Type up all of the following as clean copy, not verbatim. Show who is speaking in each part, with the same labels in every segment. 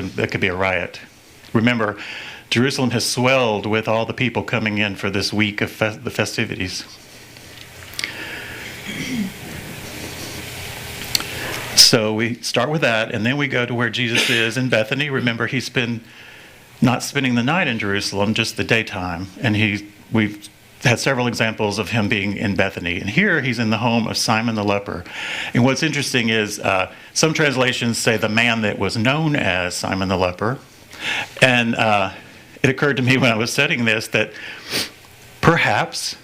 Speaker 1: that could be a riot. Remember, Jerusalem has swelled with all the people coming in for this week of the festivities. So we start with that, and then we go to where Jesus is in Bethany. Remember, he's been not spending the night in Jerusalem, just the daytime. And we've had several examples of him being in Bethany. And here he's in the home of Simon the leper. And what's interesting is some translations say the man that was known as Simon the leper. And it occurred to me when I was studying this that perhaps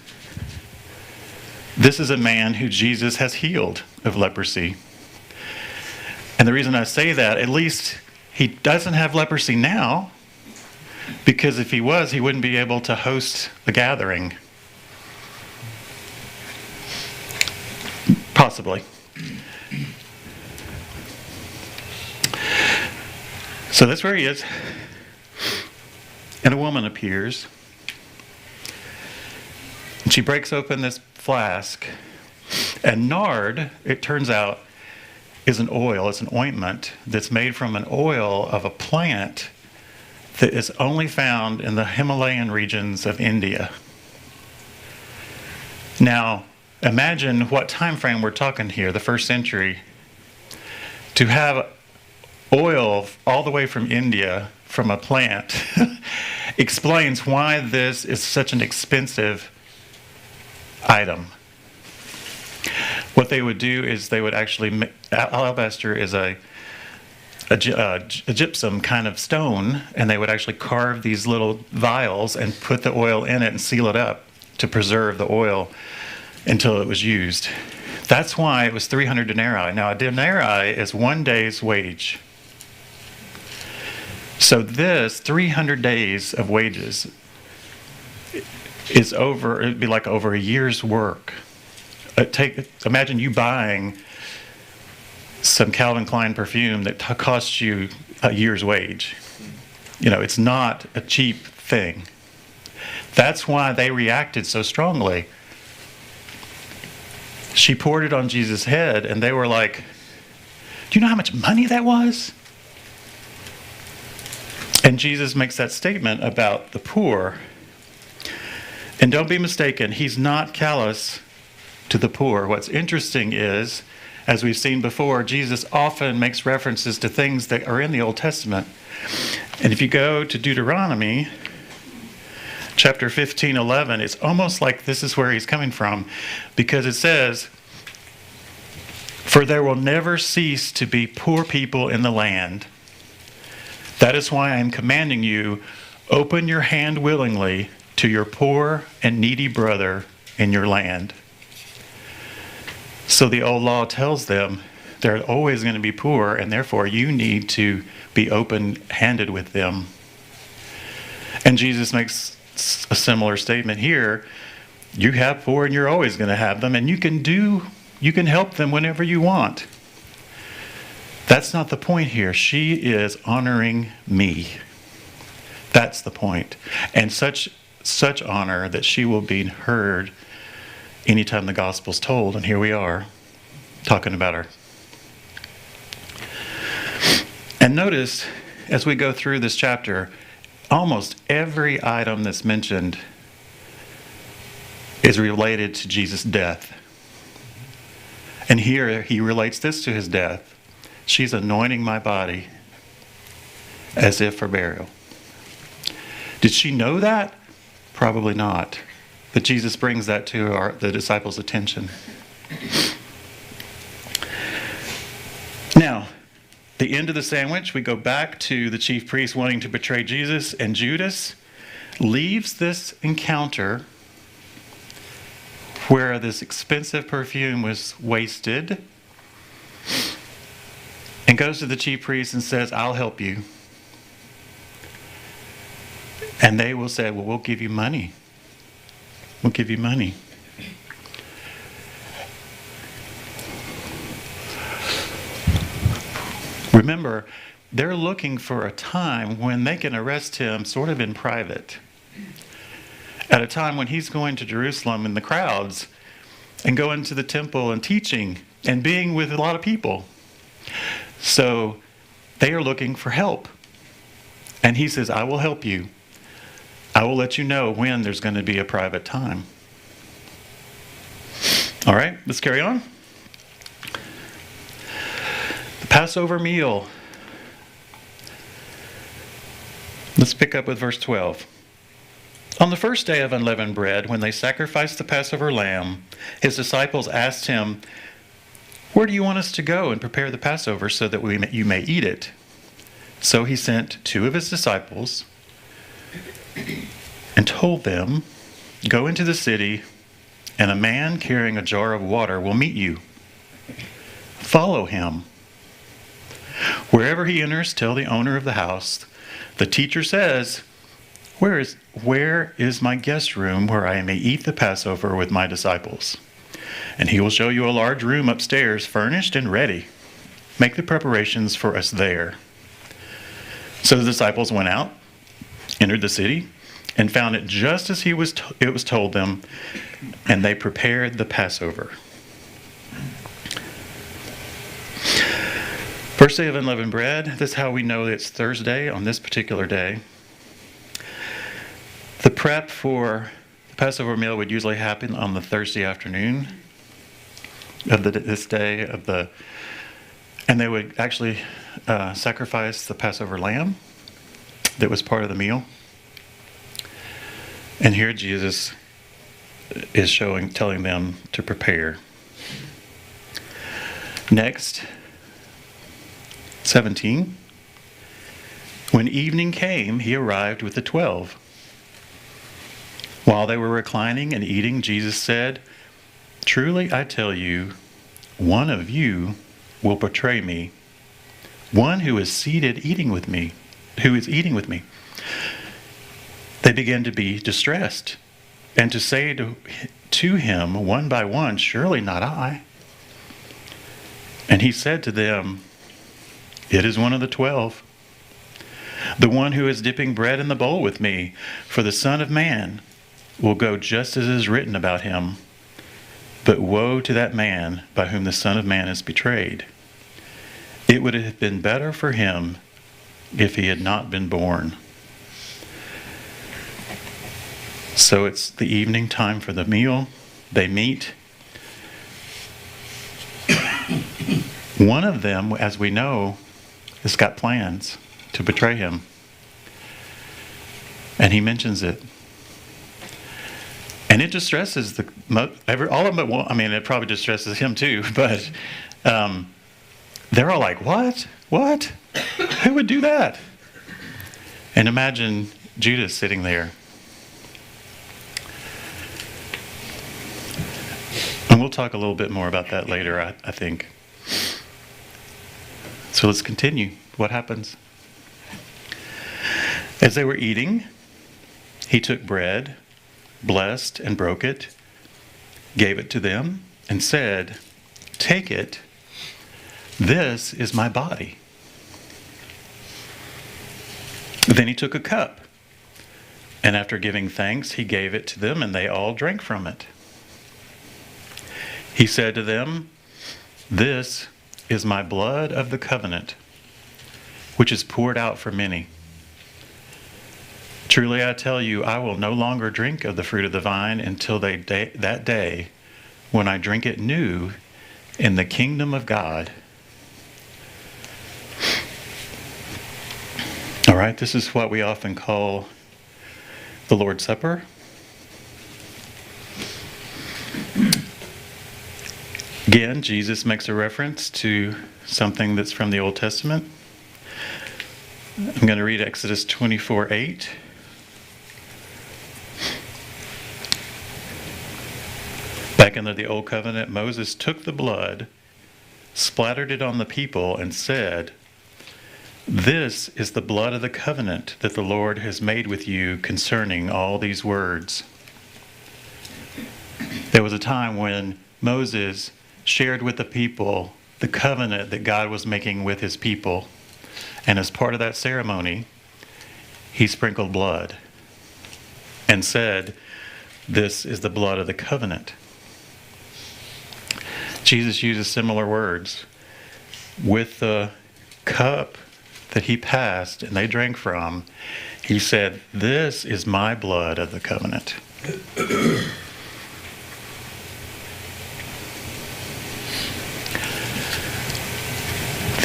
Speaker 1: this is a man who Jesus has healed of leprosy. And the reason I say that, at least he doesn't have leprosy now, because if he was, he wouldn't be able to host the gathering. Possibly. So that's where he is. And a woman appears. And she breaks open this flask. And nard, it turns out, is an oil. It's an ointment that's made from an oil of a plant that is only found in the Himalayan regions of India. Now, imagine what time frame we're talking here, the 1st century. To have oil all the way from India, from a plant, explains why this is such an expensive item. What they would do is they would actually, alabaster is a gypsum kind of stone, and they would actually carve these little vials and put the oil in it and seal it up to preserve the oil until it was used. That's why it was 300 denarii. Now, a denarii is 1 day's wage. So this 300 days of wages is it'd be like over a year's work. Imagine you buying some Calvin Klein perfume that costs you a year's wage. It's not a cheap thing. That's why they reacted so strongly. She poured it on Jesus' head, and they were like, do you know how much money that was? And Jesus makes that statement about the poor. And don't be mistaken, he's not callous to the poor. What's interesting is, as we've seen before, Jesus often makes references to things that are in the Old Testament. And if you go to Deuteronomy, chapter 15:11, it's almost like this is where he's coming from, because it says, "For there will never cease to be poor people in the land. That is why I am commanding you, open your hand willingly to your poor and needy brother in your land." So the old law tells them they're always going to be poor, and therefore you need to be open-handed with them. And Jesus makes a similar statement here. You have poor and you're always going to have them, and you can help them whenever you want. That's not the point here. She is honoring me. That's the point. And such honor that she will be heard anytime the gospel's told. And here we are talking about her. And notice, as we go through this chapter, almost every item that's mentioned is related to Jesus' death. And here he relates this to his death. She's anointing my body as if for burial. Did she know that? Probably not. But Jesus brings that to the disciples' attention. Now, the end of the sandwich, we go back to the chief priest wanting to betray Jesus, and Judas leaves this encounter where this expensive perfume was wasted and goes to the chief priest and says, "I'll help you." And they will say, "Well, we'll give you money. We'll give you money." Remember, they're looking for a time when they can arrest him sort of in private. At a time when he's going to Jerusalem in the crowds and going to the temple and teaching and being with a lot of people. So they are looking for help. And he says, I will help you. I will let you know when there's going to be a private time. All right, let's carry on. The Passover meal. Let's pick up with verse 12. On the first day of unleavened bread, when they sacrificed the Passover lamb, his disciples asked him, where do you want us to go and prepare the Passover so that you may eat it? So he sent 2 of his disciples and told them, go into the city, and a man carrying a jar of water will meet you. Follow him. Wherever he enters, tell the owner of the house, the teacher says, where is my guest room where I may eat the Passover with my disciples? And he will show you a large room upstairs, furnished and ready. Make the preparations for us there. So the disciples went out, entered the city, and found it just as it was told them, and they prepared the Passover. First day of unleavened bread. This is how we know it's Thursday on this particular day. The prep for the Passover meal would usually happen on the Thursday afternoon of this day and they would actually sacrifice the Passover lamb that was part of the meal. And here Jesus is telling them to prepare. Next, 17. When evening came, he arrived with the 12. While they were reclining and eating, Jesus said, truly I tell you, one of you will betray me, one who is eating with me. They began to be distressed and to say to him one by one, surely not I. And he said to them, it is one of the 12, the one who is dipping bread in the bowl with me, for the Son of Man will go just as is written about him. But woe to that man by whom the Son of Man is betrayed. It would have been better for him if he had not been born. So it's the evening time for the meal. They meet. One of them, as we know, has got plans to betray him. And he mentions it. And it distresses all of them. Well, I mean, it probably distresses him too. But they're all like, "What? What? Who would do that?" And imagine Judas sitting there. And we'll talk a little bit more about that later, I think. So let's continue. What happens? As they were eating, he took bread, blessed and broke it, gave it to them, and said, take it, this is my body. Then he took a cup, and after giving thanks, he gave it to them, and they all drank from it. He said to them, this is my blood of the covenant, which is poured out for many. Truly I tell you, I will no longer drink of the fruit of the vine until that day when I drink it new in the kingdom of God. All right, this is what we often call the Lord's Supper. Again, Jesus makes a reference to something that's from the Old Testament. I'm going to read Exodus 24:8. Back under the Old Covenant, Moses took the blood, splattered it on the people, and said, this is the blood of the covenant that the Lord has made with you concerning all these words. There was a time when Moses shared with the people the covenant that God was making with his people. And as part of that ceremony, he sprinkled blood and said, this is the blood of the covenant. Jesus uses similar words with the cup that he passed and they drank from, he said, "This is my blood of the covenant."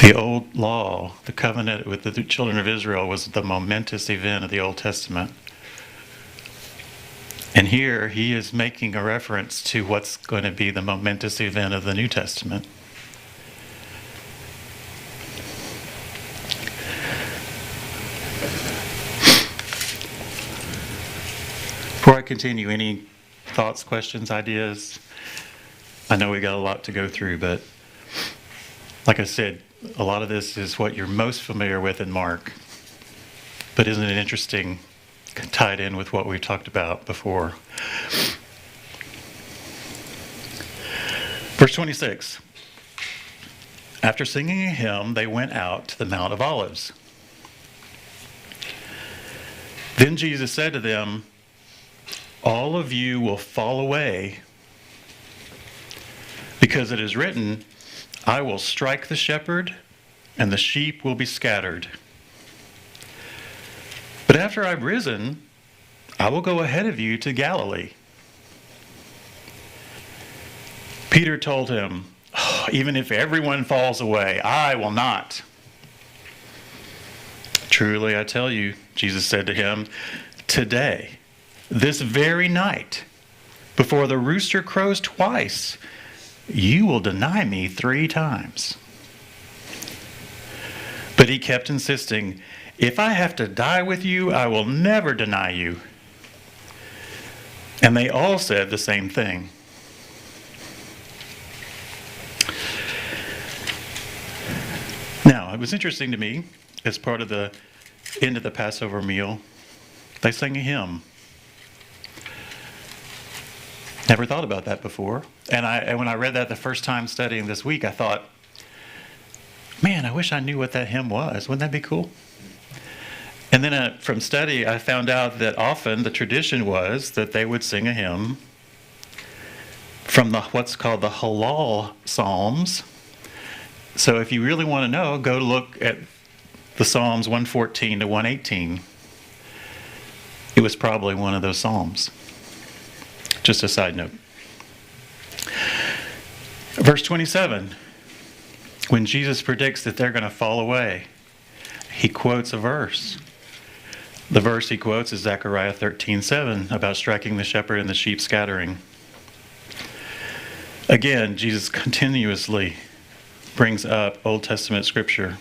Speaker 1: The old law, the covenant with the children of Israel, was the momentous event of the Old Testament. And here he is making a reference to what's going to be the momentous event of the New Testament. Before I continue, any thoughts, questions, ideas? I know we got a lot to go through, but like I said, a lot of this is what you're most familiar with in Mark. But isn't it interesting, tied in with what we talked about before? Verse 26. After singing a hymn, they went out to the Mount of Olives. Then Jesus said to them, "All of you will fall away, because it is written, 'I will strike the shepherd, and the sheep will be scattered.' But after I've risen, I will go ahead of you to Galilee." Peter told him, "Even if everyone falls away, I will not." "Truly, I tell you," Jesus said to him, "today, this very night, before the rooster crows twice, you will deny me 3 times. But he kept insisting, "If I have to die with you, I will never deny you." And they all said the same thing. Now, it was interesting to me, as part of the end of the Passover meal, they sang a hymn. Never thought about that before. And when I read that the first time studying this week, I thought, man, I wish I knew what that hymn was. Wouldn't that be cool? And then from study, I found out that often the tradition was that they would sing a hymn from what's called the Halal Psalms. So if you really want to know, go look at the Psalms 114 to 118. It was probably one of those Psalms. Just a side note. Verse 27, when Jesus predicts that they're going to fall away, he quotes a verse. The verse he quotes is Zechariah 13:7 about striking the shepherd and the sheep scattering. Again, Jesus continuously brings up Old Testament scripture.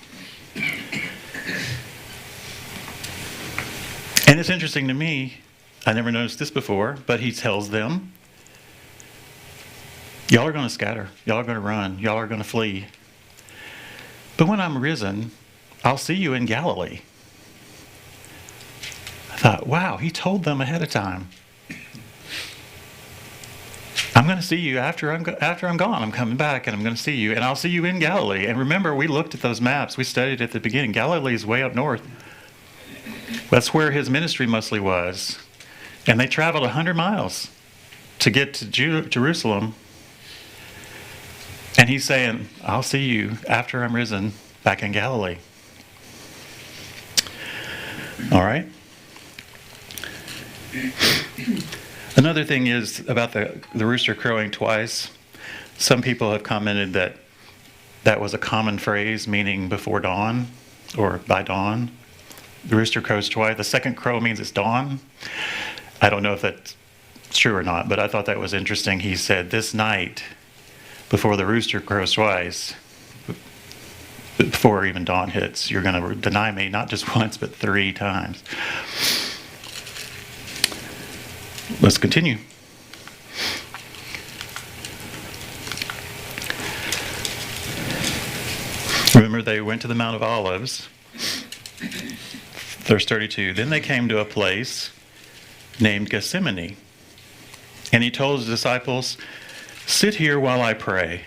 Speaker 1: And it's interesting to me, I never noticed this before, but he tells them, y'all are going to scatter. Y'all are going to run. Y'all are going to flee. But when I'm risen, I'll see you in Galilee. I thought, wow, he told them ahead of time. I'm going to see you after I'm gone. I'm coming back and I'm going to see you. And I'll see you in Galilee. And remember, we looked at those maps. We studied at the beginning. Galilee is way up north. That's where his ministry mostly was. And they traveled 100 miles to get to Jerusalem. And he's saying, I'll see you after I'm risen back in Galilee. All right. Another thing is about the rooster crowing twice. Some people have commented that that was a common phrase meaning before dawn or by dawn. The rooster crows twice. The second crow means it's dawn. I don't know if that's true or not, but I thought that was interesting. He said, this night, before the rooster crows twice, before even dawn hits, you're going to deny me not just once, but 3 times. Let's continue. Remember, they went to the Mount of Olives. Verse 32, then they came to a place named Gethsemane. And he told his disciples, sit here while I pray.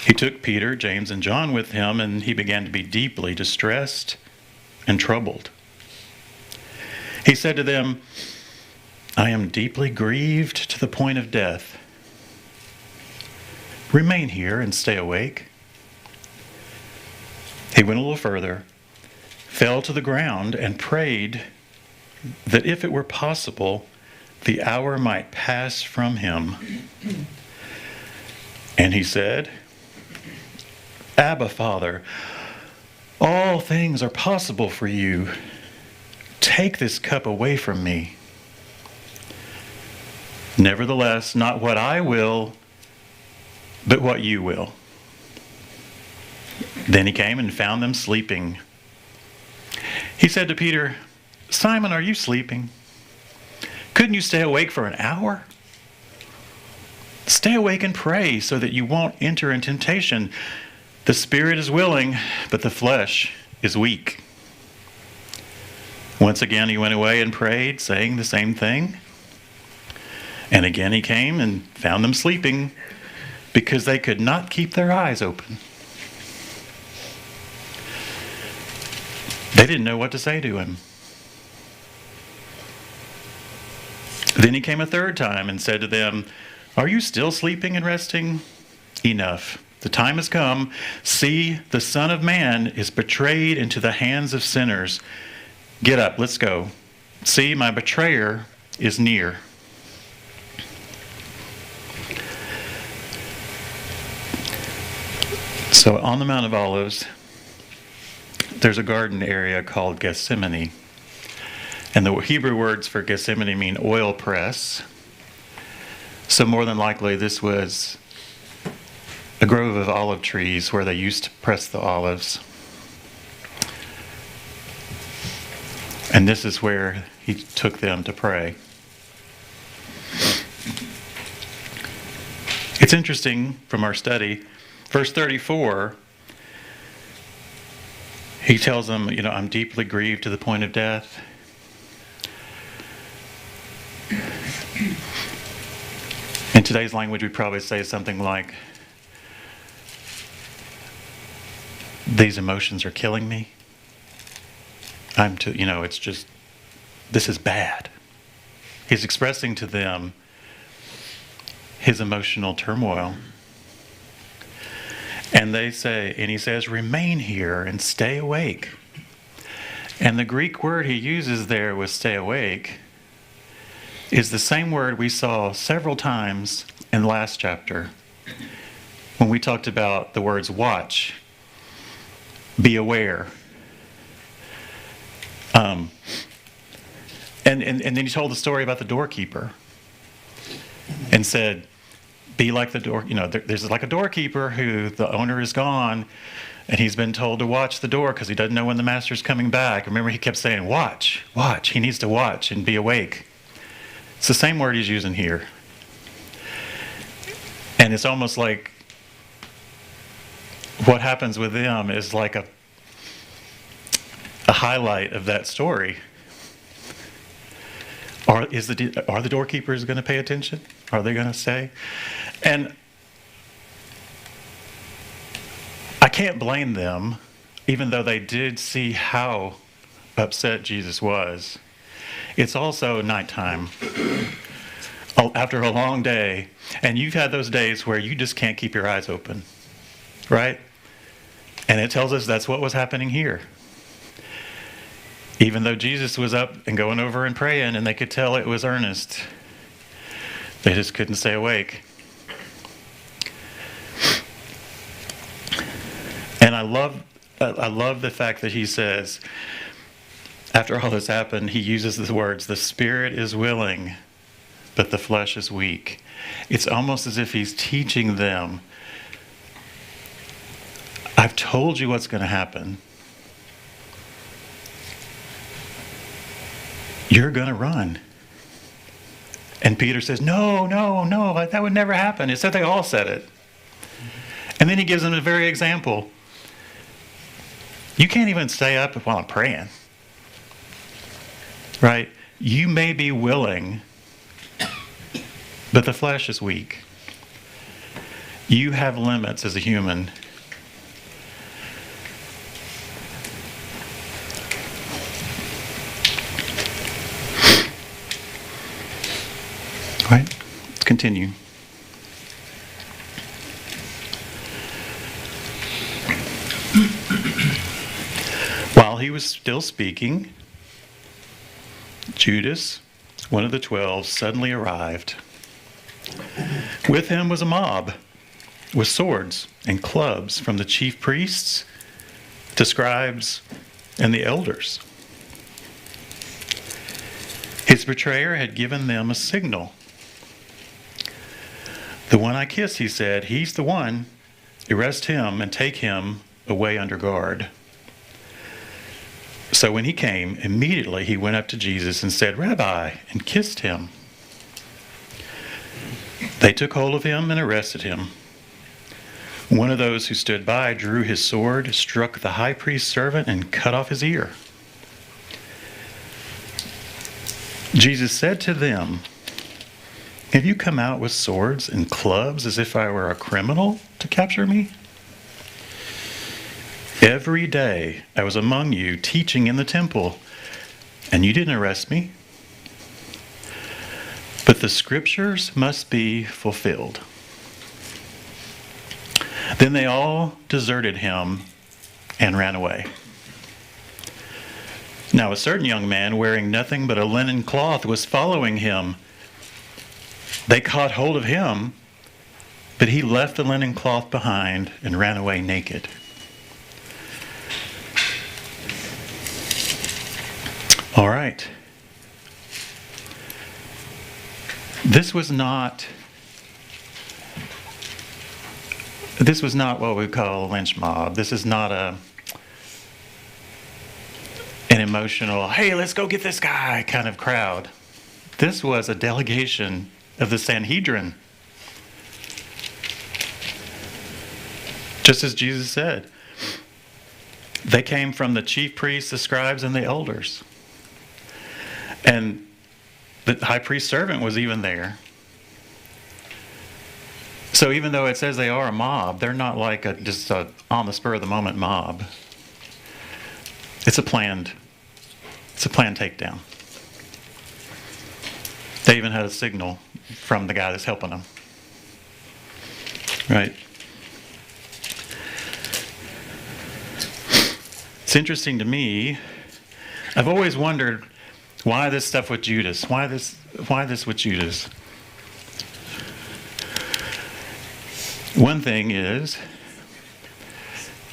Speaker 1: He took Peter, James, and John with him, and he began to be deeply distressed and troubled. He said to them, I am deeply grieved to the point of death. Remain here and stay awake. He went a little further, fell to the ground, and prayed that if it were possible, the hour might pass from him. And he said, Abba, Father, all things are possible for you. Take this cup away from me. Nevertheless, not what I will, but what you will. Then he came and found them sleeping. He said to Peter, Simon, are you sleeping? Couldn't you stay awake for an hour? Stay awake and pray so that you won't enter in temptation. The spirit is willing, but the flesh is weak. Once again he went away and prayed, saying the same thing. And again he came and found them sleeping, because they could not keep their eyes open. They didn't know what to say to him. Then he came a third time and said to them, Are you still sleeping and resting? Enough. The time has come. See, the Son of Man is betrayed into the hands of sinners. Get up, let's go. See, my betrayer is near. So on the Mount of Olives, there's a garden area called Gethsemane. And the Hebrew words for Gethsemane mean oil press. So more than likely this was a grove of olive trees where they used to press the olives. And this is where he took them to pray. It's interesting from our study, verse 34, he tells them, I'm deeply grieved to the point of death. In today's language, we'd probably say something like, these emotions are killing me. It's just, this is bad. He's expressing to them his emotional turmoil. And he says, remain here and stay awake. And the Greek word he uses there with stay awake is the same word we saw several times in the last chapter when we talked about the words watch, be aware. And then he told the story about the doorkeeper and said, be like the door, there's like a doorkeeper who the owner is gone and he's been told to watch the door because he doesn't know when the master's coming back. Remember, he kept saying, watch. He needs to watch and be awake. It's the same word he's using here. And it's almost like what happens with them is like a highlight of that story. Are the doorkeepers going to pay attention? Are they going to stay? And I can't blame them, even though they did see how upset Jesus was. It's also nighttime after a long day, and you've had those days where you just can't keep your eyes open, right? And it tells us that's what was happening here. Even though Jesus was up and going over and praying, and they could tell it was earnest, they just couldn't stay awake. And I love the fact that he says, after all this happened, he uses the words, the spirit is willing, but the flesh is weak. It's almost as if he's teaching them, I've told you what's going to happen. You're going to run. And Peter says, no, that would never happen. It said they all said it. And then he gives them the very example. You can't even stay up while I'm praying. Right? You may be willing, but the flesh is weak. You have limits as a human. All right, let's continue. was still speaking, Judas, one of the 12, suddenly arrived. With him was a mob with swords and clubs from the chief priests, the scribes, and the elders. His betrayer had given them a signal. "The one I kiss," he said, "he's the one. Arrest him and take him away under guard." So when he came, immediately he went up to Jesus and said, "Rabbi," and kissed him. They took hold of him and arrested him. One of those who stood by drew his sword, struck the high priest's servant, and cut off his ear. Jesus said to them, "Have you come out with swords and clubs as if I were a criminal to capture me? Every day I was among you teaching in the temple, and you didn't arrest me. But the scriptures must be fulfilled." Then they all deserted him and ran away. Now a certain young man wearing nothing but a linen cloth was following him. They caught hold of him, but he left the linen cloth behind and ran away naked. All right. This was not what we call a lynch mob. This is not an emotional, "Hey, let's go get this guy" kind of crowd. This was a delegation of the Sanhedrin. Just as Jesus said, they came from the chief priests, the scribes, and the elders. And the high priest's servant was even there. So even though it says they are a mob, they're not like just a on the spur of the moment mob. It's a planned takedown. They even had a signal from the guy that's helping them. Right? It's interesting to me. I've always wondered why this stuff with Judas. Why this with Judas? One thing is,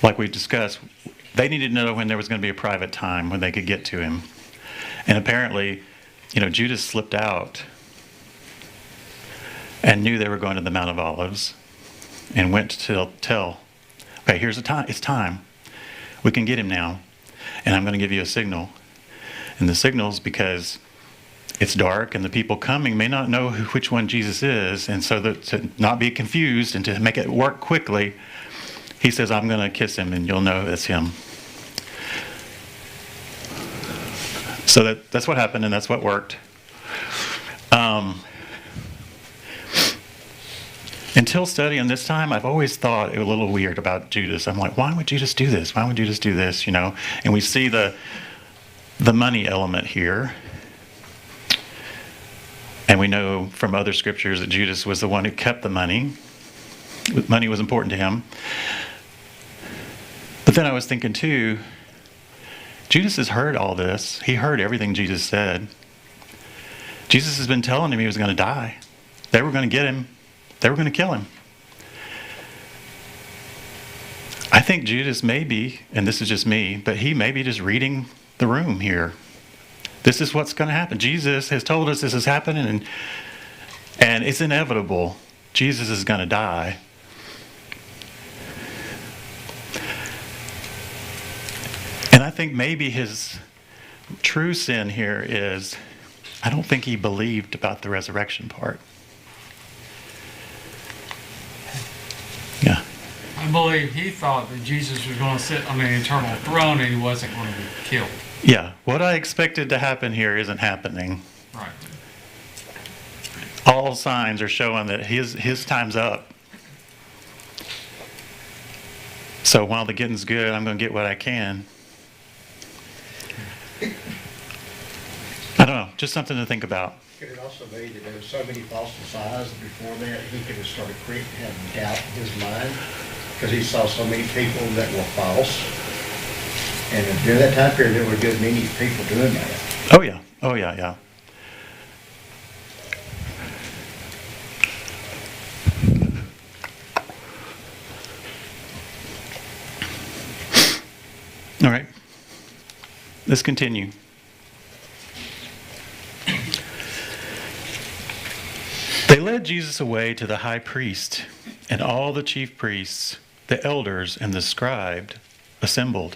Speaker 1: like we discussed, they needed to know when there was going to be a private time when they could get to him. And apparently, Judas slipped out and knew they were going to the Mount of Olives and went to tell, "Okay, here's the time. It's time. We can get him now. And I'm going to give you a signal." And the signal's because it's dark and the people coming may not know which one Jesus is. And so that to not be confused and to make it work quickly, he says, "I'm going to kiss him and you'll know it's him." So that's what happened and that's what worked. Until studying this time, I've always thought it was a little weird about Judas. I'm like, why would Judas do this? Why would Judas do this? And we see the money element here. And we know from other scriptures that Judas was the one who kept the money. Money was important to him. But then I was thinking too, Judas has heard all this. He heard everything Jesus said. Jesus has been telling him he was going to die. They were going to get him. They were going to kill him. I think Judas may be, and this is just me, but he may be just reading the room here. This is what's going to happen. Jesus has told us this is happening, and it's inevitable. Jesus is going to die. And I think maybe his true sin here is, I don't think he believed about the resurrection part. Yeah.
Speaker 2: I believe he thought that Jesus was going to sit on an eternal throne and he wasn't going to be killed.
Speaker 1: Yeah. What I expected to happen here isn't happening.
Speaker 2: Right.
Speaker 1: All signs are showing that his time's up. So while the getting's good, I'm going to get what I can. I don't know. Just something to think about.
Speaker 3: Could it also be that there were so many false messiahs before that he could have started having doubt in his mind because he saw so many people that were false? And during that time period, there were a good many people doing that.
Speaker 1: Oh, yeah. Oh, yeah, yeah. All right. Let's continue. They led Jesus away to the high priest, and all the chief priests, the elders, and the scribes assembled.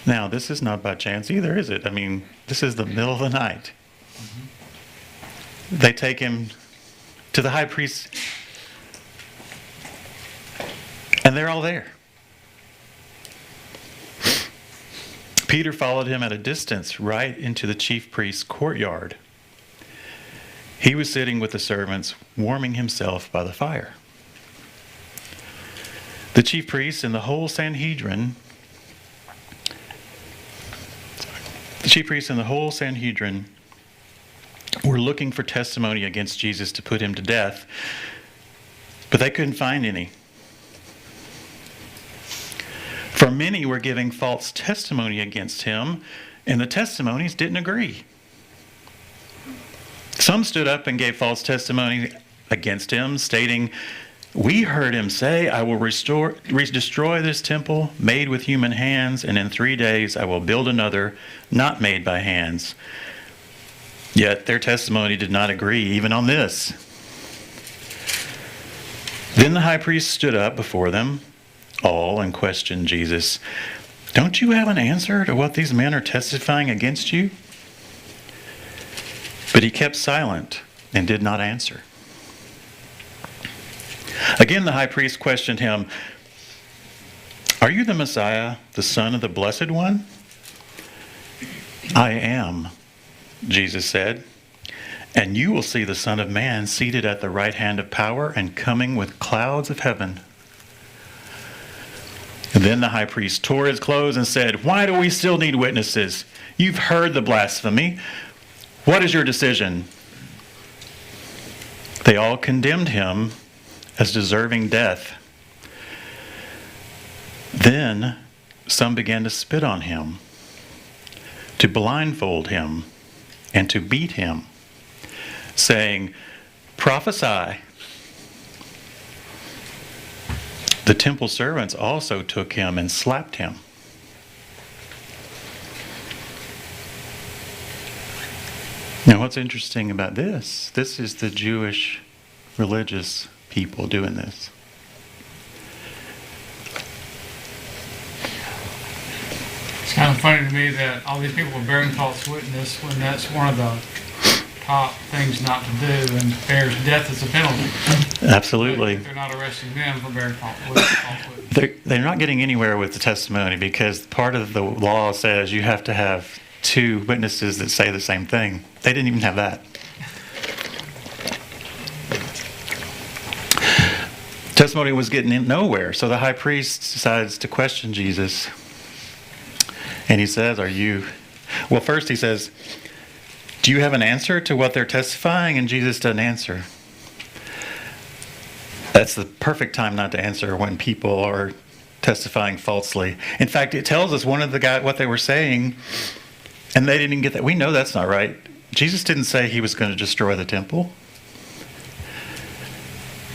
Speaker 1: Now, this is not by chance either, is it? I mean, this is the middle of the night. They take him to the high priest, and they're all there. Peter followed him at a distance right into the chief priest's courtyard. He was sitting with the servants, warming himself by the fire. The chief priests and the whole Sanhedrin were looking for testimony against Jesus to put him to death, but they couldn't find any. For many were giving false testimony against him, and the testimonies didn't agree. Some stood up and gave false testimony against him, stating, "We heard him say, 'I will destroy this temple made with human hands, and in 3 days I will build another not made by hands.' Yet their testimony did not agree even on this." Then the high priest stood up before them all and questioned Jesus. "Don't you have an answer to what these men are testifying against you?" But he kept silent and did not answer. Again, the high priest questioned him, "Are you the Messiah, the Son of the Blessed One?" "I am," Jesus said, "and you will see the Son of Man seated at the right hand of power and coming with clouds of heaven." And then the high priest tore his clothes and said, "Why do we still need witnesses? You've heard the blasphemy. What is your decision?" They all condemned him as deserving death. Then some began to spit on him, to blindfold him, and to beat him, saying, "Prophesy." The temple servants also took him and slapped him. Now, what's interesting about this is the Jewish religious people doing this.
Speaker 2: It's kind of funny to me that all these people are bearing false witness when that's one of the top things not to do, and bears death as a penalty.
Speaker 1: Absolutely.
Speaker 2: They're not arresting them for bearing false witness.
Speaker 1: They're not getting anywhere with the testimony because part of the law says you have to have 2 witnesses that say the same thing. They didn't even have that. Testimony was getting nowhere, so the high priest decides to question Jesus. And he says, first he says, "Do you have an answer to what they're testifying?" And Jesus doesn't answer. That's the perfect time not to answer when people are testifying falsely. In fact, it tells us one of the guys what they were saying, and they didn't even get that. We know that's not right. Jesus didn't say he was going to destroy the temple.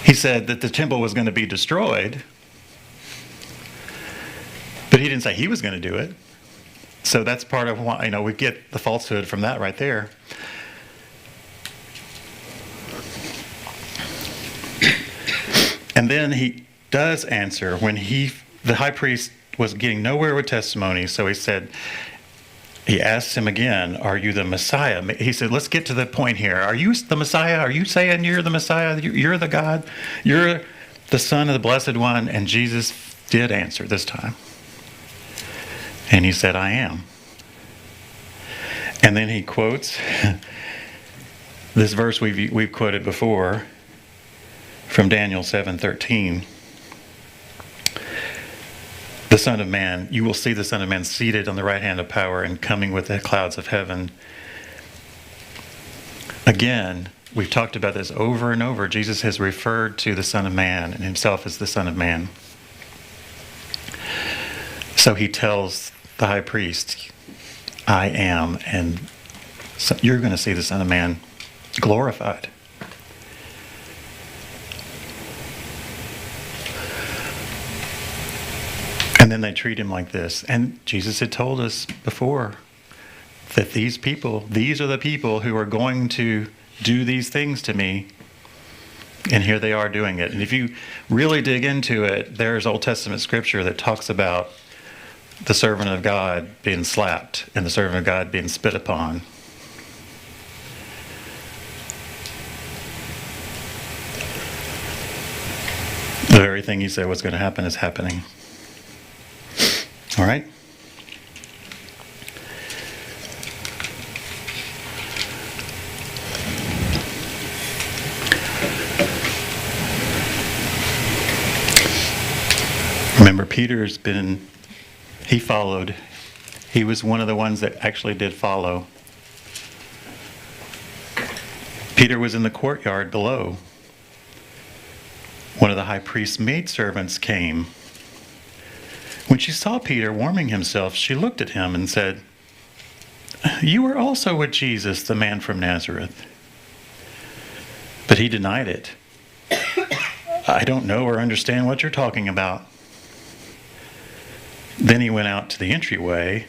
Speaker 1: He said that the temple was going to be destroyed, but he didn't say he was going to do it. So that's part of why, we get the falsehood from that right there. And then he does answer when the high priest was getting nowhere with testimony. So he asked him again, "Are you the Messiah?" He said, "Let's get to the point here. Are you the Messiah? Are you saying you're the Messiah? You're the God? You're the Son of the Blessed One?" And Jesus did answer this time. And he said, "I am." And then he quotes this verse we've quoted before from Daniel 7:13. The Son of Man, you will see the Son of Man seated on the right hand of power and coming with the clouds of heaven. Again, we've talked about this over and over. Jesus has referred to the Son of Man and himself as the Son of Man. So he tells the high priest, I am, and so you're going to see the Son of Man glorified. And then they treat him like this. And Jesus had told us before that these are the people who are going to do these things to me. And here they are doing it. And if you really dig into it, there's Old Testament scripture that talks about the servant of God being slapped and the servant of God being spit upon. The very thing he said was going to happen is happening. All right? Remember, he followed. He was one of the ones that actually did follow. Peter was in the courtyard below. One of the high priest's maidservants came. When she saw Peter warming himself, she looked at him and said, "You were also with Jesus, the man from Nazareth." But he denied it. "I don't know or understand what you're talking about." Then he went out to the entryway,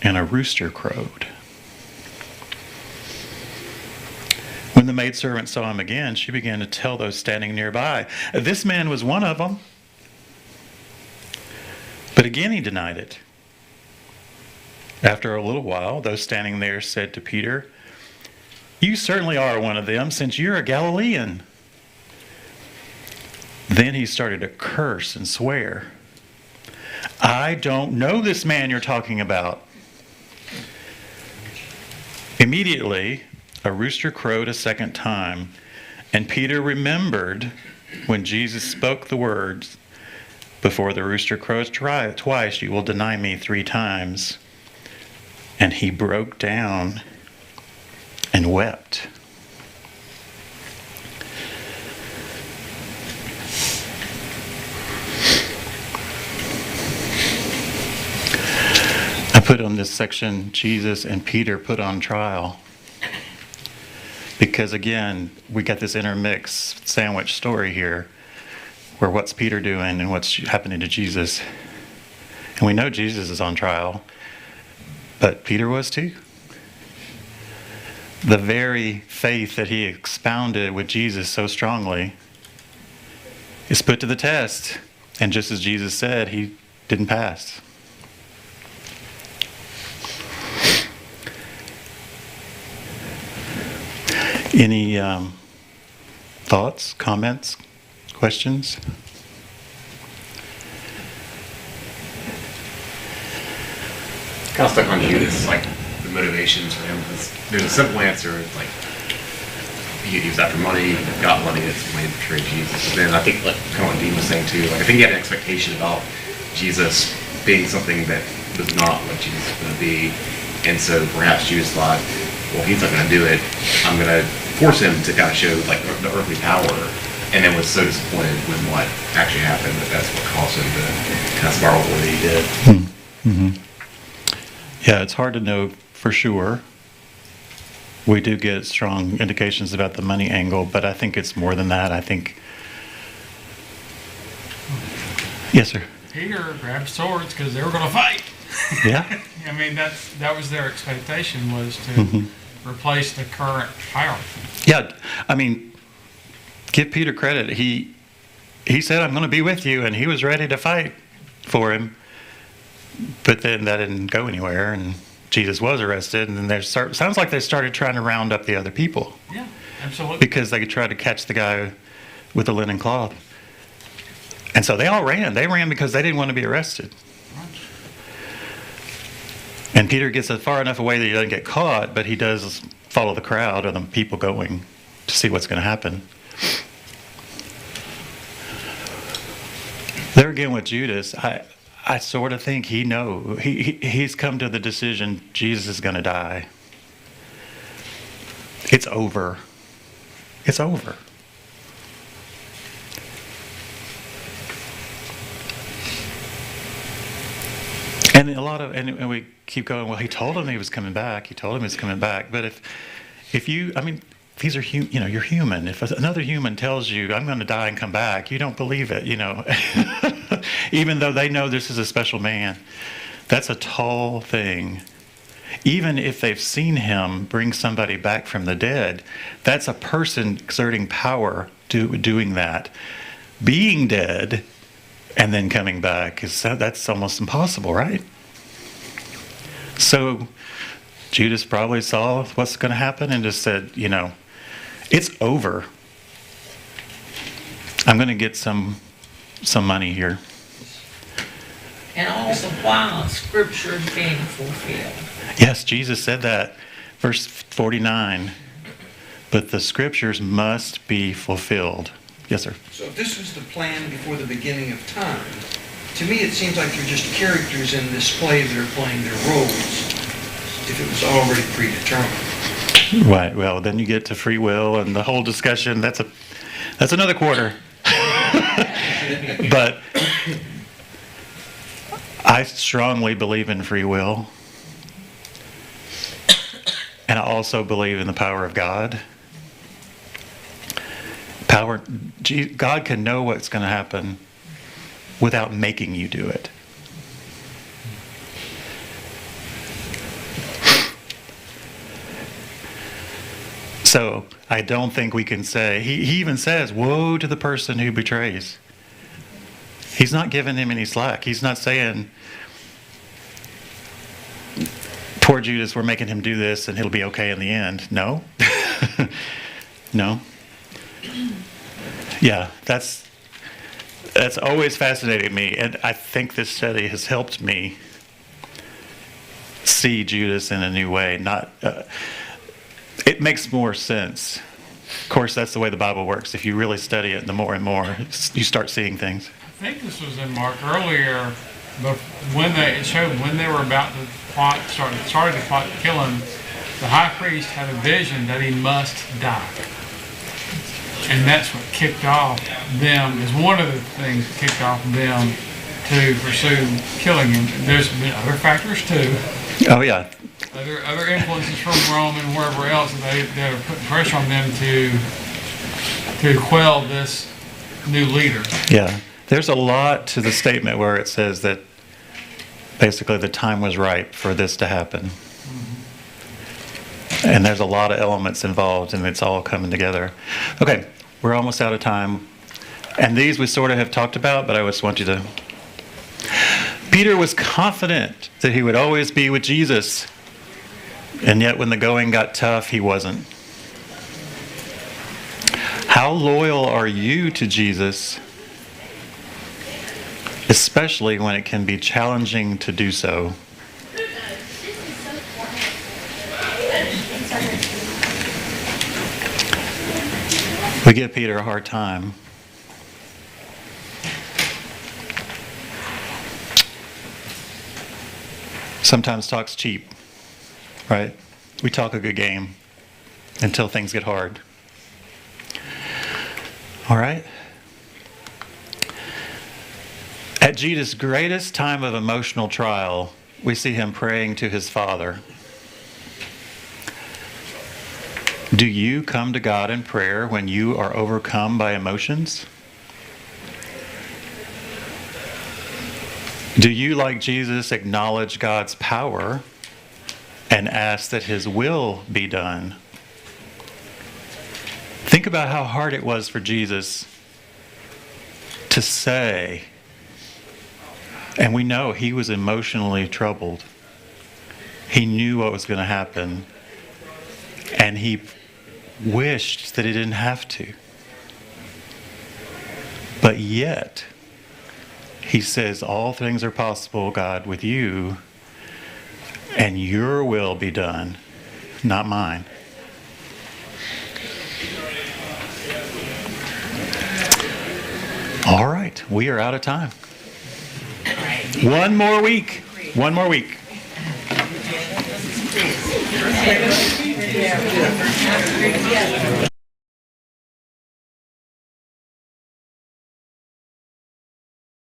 Speaker 1: and a rooster crowed. When the maidservant saw him again, she began to tell those standing nearby, "This man was one of them." But again he denied it. After a little while, those standing there said to Peter, "You certainly are one of them, since you're a Galilean." Then he started to curse and swear, "I don't know this man you're talking about." Immediately, a rooster crowed a second time, and Peter remembered when Jesus spoke the words, "Before the rooster crows twice, you will deny me 3 times." And he broke down and wept. I put on this section, Jesus and Peter put on trial. Because again, we got this intermix sandwich story here, where what's Peter doing and what's happening to Jesus. And we know Jesus is on trial, but Peter was too. The very faith that he expounded with Jesus so strongly is put to the test. And just as Jesus said, he didn't pass. Any thoughts, comments, questions?
Speaker 4: Kind of stuck on Judas, like the motivations for him. There's a simple answer. It's like he was after money, got money, that's why he betrayed Jesus. But then I think, like kind of what Dean was saying too, like I think he had an expectation about Jesus being something that was not what Jesus was going to be, and so perhaps Judas thought, well, he's not going to do it. I'm going to force him to kind of show like the earthly power, and then was so disappointed when what actually happened that that's what caused him to kind of spiral the way that he did.
Speaker 1: Mm-hmm. Yeah, it's hard to know for sure. We do get strong indications about the money angle, but I think it's more than that. I think. Yes, sir.
Speaker 2: Peter grabbed swords because they were going to fight.
Speaker 1: Yeah.
Speaker 2: I mean, that was their expectation, was to replace the current power.
Speaker 1: Yeah, I mean, give Peter credit. He said, "I'm going to be with you," and he was ready to fight for him. But then that didn't go anywhere, and Jesus was arrested. And then sounds like they started trying to round up the other people.
Speaker 2: Yeah, absolutely.
Speaker 1: Because they could try to catch the guy with the linen cloth. And so they all ran. They ran because they didn't want to be arrested. And Peter gets far enough away that he doesn't get caught, but he does follow the crowd or the people going to see what's going to happen. There again with Judas, I sort of think he's come to the decision Jesus is going to die. It's over. It's over. And and we keep going, well, he told him he was coming back. He told him he was coming back. But if you, I mean, these are, you're human. If another human tells you, I'm going to die and come back, you don't believe it, even though they know this is a special man. That's a tall thing. Even if they've seen him bring somebody back from the dead, that's a person exerting power doing that. Being dead and then coming back, that's almost impossible, right? So Judas probably saw what's going to happen and just said, it's over. I'm going to get some money here.
Speaker 5: And all the while, Scripture is being fulfilled.
Speaker 1: Yes, Jesus said that. Verse 49. But the Scriptures must be fulfilled. Yes, sir.
Speaker 6: So if this was the plan before the beginning of time, to me it seems like they're just characters in this play that are playing their roles, if it was already predetermined.
Speaker 1: Right. Well, then you get to free will and the whole discussion. That's another quarter. But I strongly believe in free will. And I also believe in the power of God. God can know what's going to happen without making you do it. So I don't think we can say, he even says, woe to the person who betrays. He's not giving him any slack. He's not saying, poor Judas, we're making him do this and he'll be okay in the end. No. No. Yeah, that's always fascinated me. And I think this study has helped me see Judas in a new way. It makes more sense. Of course, that's the way the Bible works. If you really study it, the more and more you start seeing things.
Speaker 2: I think this was in Mark earlier, but it showed when they were about to started to plot to kill him, the high priest had a vision that he must die. And that's what kicked off them, is one of the things that kicked off them to pursue killing him. There's been other factors too.
Speaker 1: Oh, yeah.
Speaker 2: Other influences from Rome and wherever else that are putting pressure on them to quell this new leader.
Speaker 1: Yeah. There's a lot to the statement where it says that basically the time was ripe for this to happen. Mm-hmm. And there's a lot of elements involved, and it's all coming together. Okay, we're almost out of time. And these we sort of have talked about, but I just want you to... Peter was confident that he would always be with Jesus. And yet when the going got tough, he wasn't. How loyal are you to Jesus, especially when it can be challenging to do so? We give Peter a hard time. Sometimes talk's cheap, right? We talk a good game until things get hard. All right? At Jesus' greatest time of emotional trial, we see him praying to his Father. Do you come to God in prayer when you are overcome by emotions? Do you, like Jesus, acknowledge God's power and ask that his will be done? Think about how hard it was for Jesus to say, and we know he was emotionally troubled. He knew what was going to happen, and he wished that he didn't have to. But yet, he says, all things are possible, God, with you, and your will be done, not mine. All right, we are out of time. One more week. One more week.